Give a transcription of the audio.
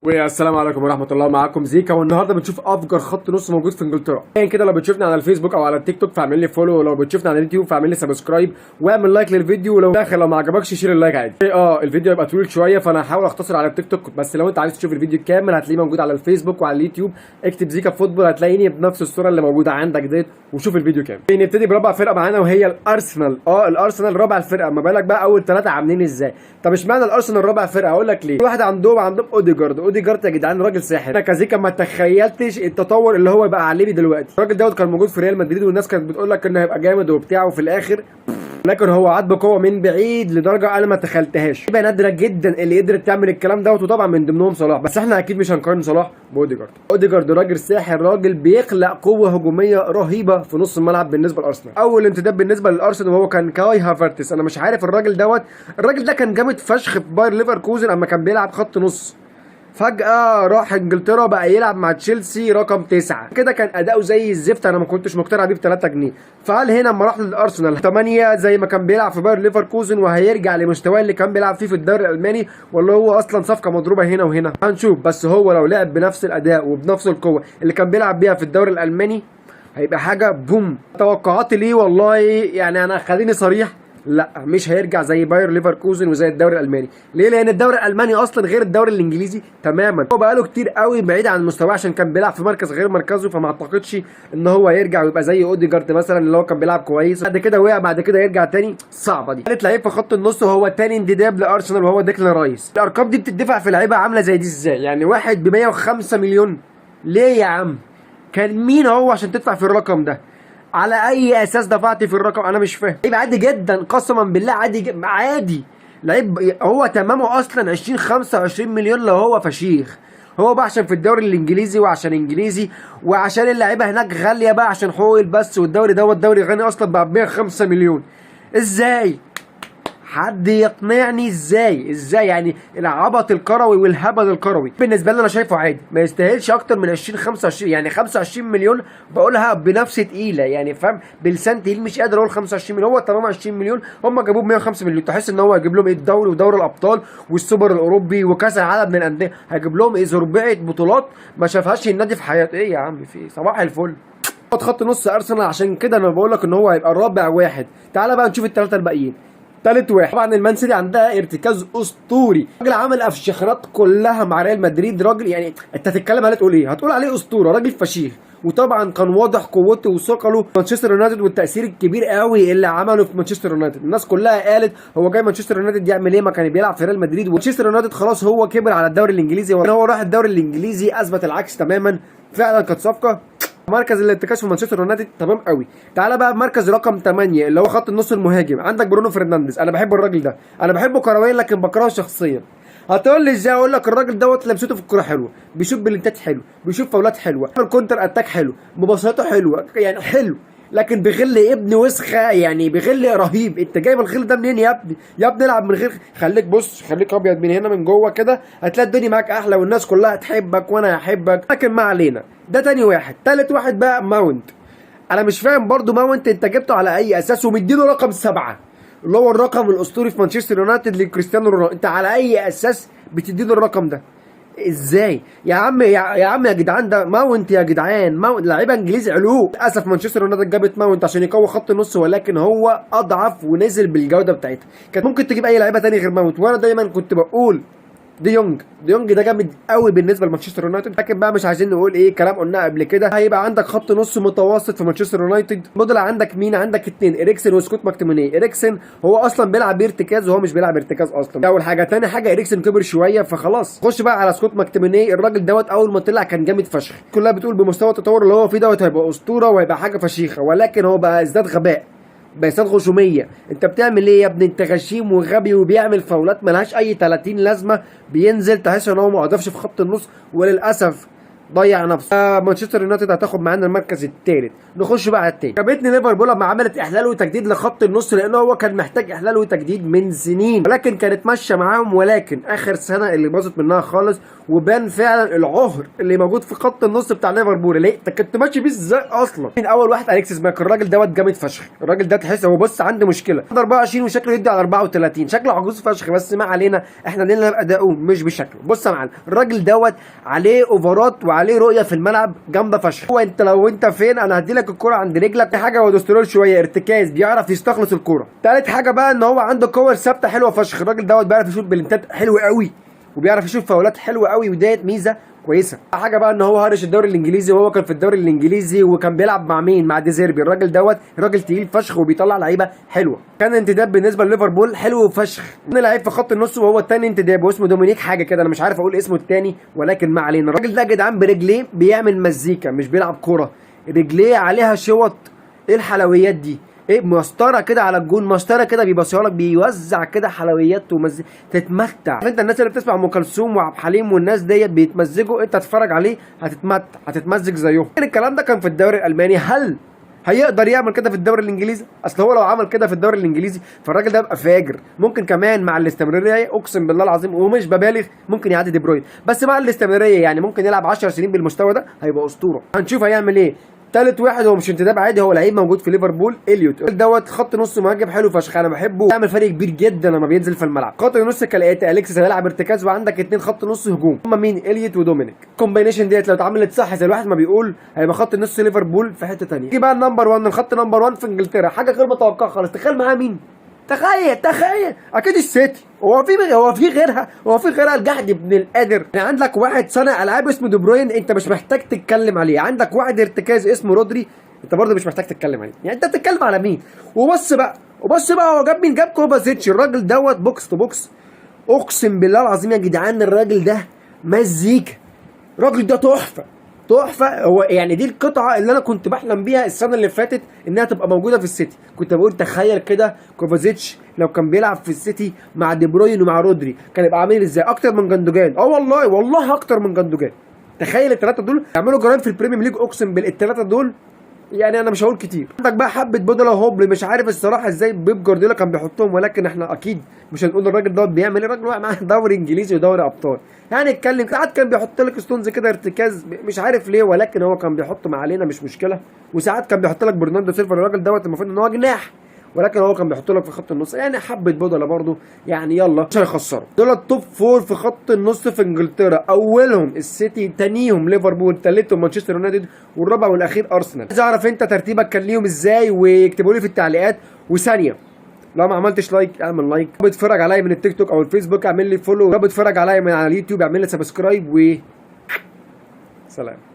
والسلام عليكم ورحمه الله. معاكم زيكا، والنهارده بنشوف افجر خط نص موجود في انجلترا. يعني كده لو بتشوفنا على الفيسبوك او على التيك توك فاعمل لي فولو، ولو بتشوفنا على اليوتيوب فاعمل لي سبسكرايب واعمل لايك للفيديو، ولو داخل لو ما عجبكش شير اللايك عادي. الفيديو هيبقى طويل شويه فانا هحاول اختصر على التيك توك، بس لو انت عايز تشوف الفيديو كامل هتلاقيه موجود على الفيسبوك وعلى اليوتيوب. اكتب زيكا فوتبول هتلاقيني بنفس الصوره اللي موجوده عندك ديت، وشوف الفيديو كامل. نبتدي برابع فرقه معانا وهي الارسنال. الارسنال رابع الفرقه، ما بالك بقى اول ثلاثه عاملين ازاي؟ طب اشمعنى الارسنال رابع فرقه؟ اقول لك ليه. واحد عندهم اوديجارد يا جدعان، راجل ساحر. انا كزيكا ما تخيلتش التطور اللي هو بقى عليه دلوقتي. الراجل دوت كان موجود في ريال مدريد والناس كانت بتقول لك انه هيبقى جامد وبتاع، وفي الاخر لكن هو عاد بقوه من بعيد لدرجه انا ما تخيلتهاش. يبقى نادره جدا اللي قدرت تعمل الكلام دوت، وطبعا من ضمنهم صلاح، بس احنا اكيد مش هنقارن صلاح باوديجارد راجل ساحر، راجل بيخلق قوه هجوميه رهيبه في نص الملعب بالنسبه لارسنال. اول امتداد بالنسبه للارسنال وهو كان كاي هافرتس. انا مش عارف الراجل ده كان جامد فشخ في باير ليفركوزن اما كان بيلعب خط نص، فجأة راح انجلترا بقى يلعب مع تشيلسي رقم 9. كده كان اداؤه زي الزفت، انا ما كنتش مقتنع بيه ب 3 جنيه. فقال هنا اما راح للارسنال 8 زي ما كان بيلعب في باير ليفركوزن، وهيرجع لمستواه اللي كان بيلعب فيه في الدوري الالماني، ولا هو اصلا صفقة مضروبة هنا وهنا؟ هنشوف. بس هو لو لعب بنفس الاداء وبنفس القوة اللي كان بيلعب بيها في الدوري الالماني هيبقى حاجة بوم. توقعاتي ليه والله يعني انا خليني صريح، لا مش هيرجع زي باير ليفركوزن وزي الدوري الالماني. ليه؟ لان الدوري الالماني اصلا غير الدوري الانجليزي تماما. هو بقاله كتير قوي بعيد عن مستواه عشان كان بيلعب في مركز غير مركزه، فما اعتقدش ان هو يرجع ويبقى زي اوديجارد مثلا اللي هو كان بيلعب كويس بعد كده وقع بعد كده يرجع تاني. صعبه دي. ثالث لعيب في خط النص وهو تاني انتداب لارسنال وهو ديكلان رايس. الارقام دي بتدفع في لعيبه عامله زي دي ازاي؟ يعني واحد ب 105 مليون. ليه يا عم؟ كان مين هو عشان تدفع في الرقم ده؟ على اي اساس دفعت في الرقم؟ انا مش فاهم. لعيب عادي جدا قسما بالله، عادي لعيب. هو تمامه اصلا 25 مليون لو هو فشيخ. هو بقى عشان في الدوري الانجليزي وعشان انجليزي وعشان اللعيبه هناك غاليه بقى عشان حقوق البث، والدوري دوت دوري غني اصلا بقى ب 105 مليون. ازاي؟ حد يقنعني ازاي يعني العبط الكروي والهبل الكروي بالنسبه لي انا شايفه عادي، ما يستاهلش اكتر من 25 يعني 25 مليون. بقولها بنفس تقيله يعني، فاهم؟ بلسان تقيل، مش قادر اقول 25 مليون. هو تمام 20 مليون، هم جابوه ب 105 مليون. تحس ان هو هيجيب لهم ايه؟ الدوري ودوري الابطال والسوبر الاوروبي وكاس العالم من الانديه، هيجيب لهم ايه؟ زربعه بطولات ما شافهاش النادي في حياته. ايه يا عم في صباح الفل. خط نص ارسنال، عشان كده انا بقول لك ان هو هيبقى الرابع واحد. تعال بقى نشوف الثلاثه الباقيين. تالت واحد طبعا المان سيتي عندها ارتكاز اسطوري. راجل عمل افشخانات كلها مع ريال مدريد. راجل يعني انت هتتكلم عليه تقول ايه؟ هتقول عليه اسطوره، راجل فشيخ. وطبعا كان واضح قوته وثقله مانشستر يونايتد والتاثير الكبير قوي اللي عمله في مانشستر يونايتد. الناس كلها قالت هو جاي مانشستر يونايتد يعمل ايه؟ ما كان بيلعب في ريال مدريد. ومانشستر يونايتد خلاص هو كبر على الدوري الانجليزي، هو راح الدوري الانجليزي اثبت العكس تماما. فعلا كانت صفقه. مركز الارتكاز في مانشستر يونايتد تمام قوي. تعالى بقى مركز رقم 8 اللي هو خط النص المهاجم. عندك برونو فرنانديز. انا بحب الراجل ده، انا بحبه كرويا لكن بكرهه شخصيا. هتقول لي ازاي؟ اقول لك الراجل دوت لمسته في الكوره حلوه، بيشوف بلنتات حلو، بيشوف فاولات حلوه، كونتر اتاك حلو، مباصاته حلوه، يعني حلو. لكن بغل ابن وسخه، يعني بغل رهيب. انت جايب الغل ده منين يا ابني؟ يا ابني العب من غير، خليك بص، خليك ابيض من هنا من جوه كده، هتلاقي الدنيا معاك احلى والناس كلها تحبك وانا هحبك. لكن ما علينا، ده تاني واحد. تالت واحد بقى ماونت. انا مش فاهم برضو ماونت انت جبته على اي اساس ومديله رقم 7 اللي هو الرقم الاسطوري في مانشستر يونايتد لكريستيانو رونالدو؟ انت على اي اساس بتديله الرقم ده؟ ازاي يا عم يا عم يا جدعان؟ ده ماونت يا جدعان، ماونت لعيبه انجليزي علوم. للاسف مانشستر يونايتد جابت ماونت عشان يقوي خط النص، ولكن هو اضعف ونزل بالجوده بتاعتها. كانت ممكن تجيب اي لعيبه تاني غير ماونت، وانا دايما كنت بقول دي يونج ده جامد قوي بالنسبه لمانشستر يونايتد. لكن بقى مش عايزين نقول ايه كلام قلناه قبل كده. هيبقى عندك خط نص متوسط في مانشستر يونايتد. موديل عندك مين؟ عندك اتنين، اريكسن وسكوت ماكتوميني. اريكسن هو اصلا بيلعب ارتكاز وهو مش بيلعب ارتكاز اصلا. اول حاجه. تاني حاجه اريكسن كبر شويه فخلاص. خش بقى على سكوت ماكتوميني. الراجل دوت اول ما طلع كان جامد فشخ، كلها بتقول بمستوى التطور اللي هو فيه دوت هيبقى اسطوره وهيبقى حاجه فشيخه، ولكن هو بقى ازداد غباء، بيسات غشوميه. انت بتعمل ايه يا ابني؟ انت غشيم وغبي وبيعمل فاولات ملهاش اي 30 لازمه. بينزل تحس ان هو ما وقفش في خط النص، وللاسف ضيع نفسه. مانشستر يونايتد هتاخد معانا المركز الثالث. نخش بقى على التاني. عجبتني ليفربول لما عملت احلال وتجديد لخط النص، لان هو كان محتاج احلال وتجديد من سنين، ولكن كانت ماشيه معاهم. ولكن اخر سنه اللي باظت منها خالص، وبان فعلا العهر اللي موجود في خط النص بتاع ليفربول. ليه انت كنت ماشي بيه ازاي اصلا؟ من اول واحد اليكسيس ماك، الراجل دوت جامد فشخ. الراجل ده تحس هو بص عنده مشكله 24 وشكله يدي على 34، شكله عجوز فشخ. بس ما علينا، احنا لينا بادائه مش بشكله. بص يا معلم، الراجل دوت عليه اوفرات وعليه رؤيه في الملعب جامده فشخ. هو انت لو انت فين انا هديلك الكره عند رجلك. في حاجه هو دوسترول شويه، ارتكاز، بيعرف يستخلص الكره. تالت حاجه بقى ان هو عنده كور ثابته حلوه فشخ. الراجل دوت بيعرف يشوط بلنتات حلوه قوي، وبيعرف يشوف فاولات حلوه قوي، وديت ميزه كويسه. حاجه بقى ان هو هارش الدوري الانجليزي، وهو كان في الدوري الانجليزي وكان بيلعب مع مين؟ مع ديزيربي. الراجل دوت راجل تقيل فشخ وبيطلع لعيبه حلوه. كان انتداب بالنسبه لليفربول حلو فشخ. من لعيب في خط النص وهو الثاني انتداب، واسمه دومينيك حاجه كده، انا مش عارف اقول اسمه الثاني، ولكن ما علينا. الراجل ده يا جدعان برجليه بيعمل مزيكا، مش بيلعب كوره. رجليه عليها شوط. ايه الحلويات دي؟ ايه مسطره كده على الجون، مسطره كده بيبصيها لك، بيوزع كده حلويات تتمتع. انت الناس اللي بتسمع ام كلثوم وعبد الحليم والناس ديت بيتمزجوا، انت تتفرج عليه هتتمتع، هتتمزج زيهم. الكلام ده كان في الدوري الالماني، هل هيقدر يعمل كده في الدوري الانجليزي؟ اصل هو لو عمل كده في الدوري الانجليزي فالراجل ده يبقى فاجر. ممكن كمان مع الاستمراريه، اقسم بالله العظيم ومش ببالغ، ممكن يعدي دي بروين. بس مع الاستمراريه يعني ممكن يلعب 10 سنين بالمستوى ده، هيبقى اسطوره. هنشوف هيعمل ايه. تالت واحد هو مش انتداب عادي، هو لعيب موجود في ليفربول، اليوت دوت خط نص مهاجم حلو فشخ، انا بحبه، بيعمل فرق كبير جدا لما بينزل في الملعب. خط النص كالاتي: اليكسيس هيلعب ارتكاز، وعندك اتنين خط نص هجوم، هما مين؟ اليوت ودومينيك. الكومبينيشن ديت لو اتعملت صح زي الواحد ما بيقول، هيبقى خط نص ليفربول في حته ثانيه. يجي بقى النمبر 1، الخط نمبر 1 في انجلترا، حاجه غير متوقعه خالص. تخيل معاه مين؟ تخيل اكيد السيتي. هو في غيرها الجحد ابن القادر. يعني عندك واحد صانع العاب اسمه دي بروين، انت مش محتاج تتكلم عليه. عندك واحد ارتكاز اسمه رودري، انت برضه مش محتاج تتكلم عليه. يعني انت بتتكلم على مين؟ وبص بقى هو جاب مين؟ جاب كوفازيتش. الراجل دوت بوكس تو بوكس، اقسم بالله العظيم يا جدعان الراجل ده مزيكا. الراجل ده تحفه. هو يعني دي القطعه اللي انا كنت بحلم بيها السنه اللي فاتت انها تبقى موجوده في السيتي. كنت بقول تخيل كده كوفازيتش لو كان بيلعب في السيتي مع دي بروين ومع رودري كان يبقى عامل ازاي؟ اكتر من جندوجان. والله اكتر من جندوجان. تخيل الثلاثه دول يعملوا جرائم في البريمير ليج، اقسم بالثلاثه دول. يعني انا مش هقول كتير. عندك بقى حبه بودلا وهوبل، مش عارف الصراحه ازاي بيب جوارديولا كان بيحطهم، ولكن احنا اكيد مش هنقول الراجل دوت بيعمل ايه. الراجل واقع معاه دوري انجليزي ودوري ابطال. يعني اتكلم ساعات كان بيحط لك ستونز كده ارتكاز، مش عارف ليه، ولكن هو كان بيحط ما علينا مش مشكله. وساعات كان بيحط لك برناردو سيلفا. الراجل دوت المفروض ان هو جناح، ولكن هو كان بيحط لك في خط النص. يعني حبه بودلا برضه، يعني يلا مش هيخسروا. دول التوب 4 في خط النص في انجلترا، اولهم السيتي، ثانيهم ليفربول، ثالثهم مانشستر يونايتد، والرابع والاخير ارسنال. عايز اعرف انت ترتيبك كان ليهم ازاي، ويكتبوا لي في التعليقات. وثانيه، لو ما عملتش لايك اعمل لايك. لو بتتفرج عليا من التيك توك او الفيسبوك اعمل لي فولو. لو بتتفرج عليا من على اليوتيوب اعمل لي سبسكرايب. و سلام.